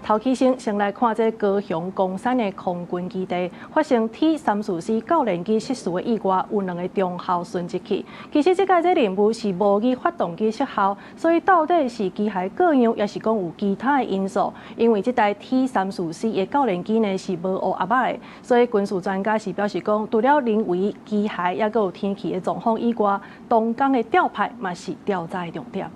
頭起先來看這高雄岡山的空軍基地發生 T-344教練機失事的意外，有2個中校殉職去。其實這個任務是模擬發動機失效，所以到底是機械故障，也是講有其他的因素？因為這台 T-344的教練機呢是無烏壓巴的，所以軍事專家是表示講，除了人為、機械，也閣有天氣的狀況以外，動工的調派嘛是調查的重點。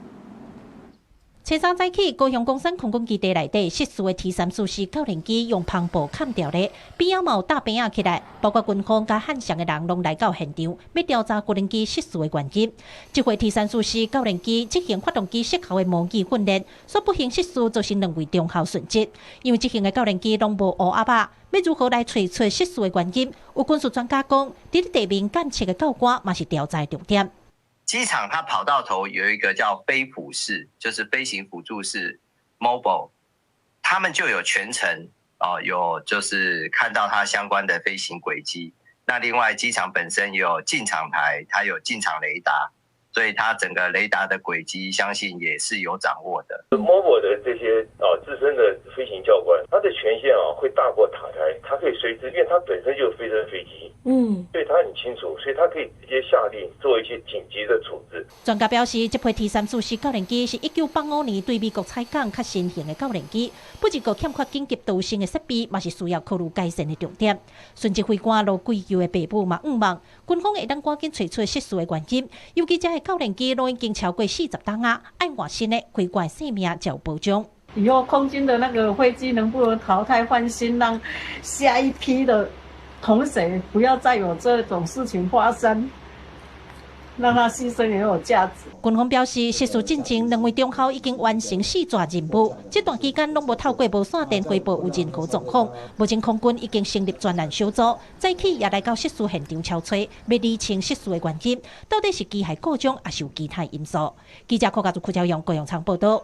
前3早起，高雄岡山空軍基地內底失事的 T-344教練機用篷布蓋掉咧，邊仔嘛有搭邊仔起來，包括軍方甲漢翔的人攏來到現場，要調查無人機失事的原因。這回 T-344教練機執行發動機失效的模擬訓練，所不幸失事造成2位中校殉職。因為執行的教練機攏無烏壓巴，要如何來找出失事的原因？有軍事專家講，在地面監測的教官嘛是調查的重點。機場它跑道頭有一個叫飛輔室，就是飛行輔助室 ，mobile， 他們就有全程有就是看到它相關的飛行軌跡。那另外機場本身也有進場台，它有進場雷達，所以它整個雷達的軌跡相信也是有掌握的。mobile 的這些資深的飛行教官，他的權限會大過塔台，他可以隨時，因為他本身就有飛升飛機。所以他很清楚，所以他可以直接下令做一些緊急的處置。專家表示，這批 T-344教練機是1985年對美國採購較新型的教練機，不只個欠缺緊急導升的設備，嘛是需要考慮改善的重點。殉職飛官羅貴佑的爸母嘛希望軍方會當趕緊找出失事的原因，尤其這個教練機都已經超過40檔啊，愛換新的飛官性命才有保障。以後空軍的那個飛機能不能淘汰換新，讓下一批的同學不要再有這種事情發生，讓他犧牲也有價值。軍方表示，失事進前2位中校已經完成試抓任務，這段期間攏無透過無線電匯報有任何狀況。目前空軍已經成立專案小組，早起也來到失事現場敲找，要釐清失事的原因，到底是機械故障還是有其他因素。記者柯家族、柯昭陽、高陽昌報道。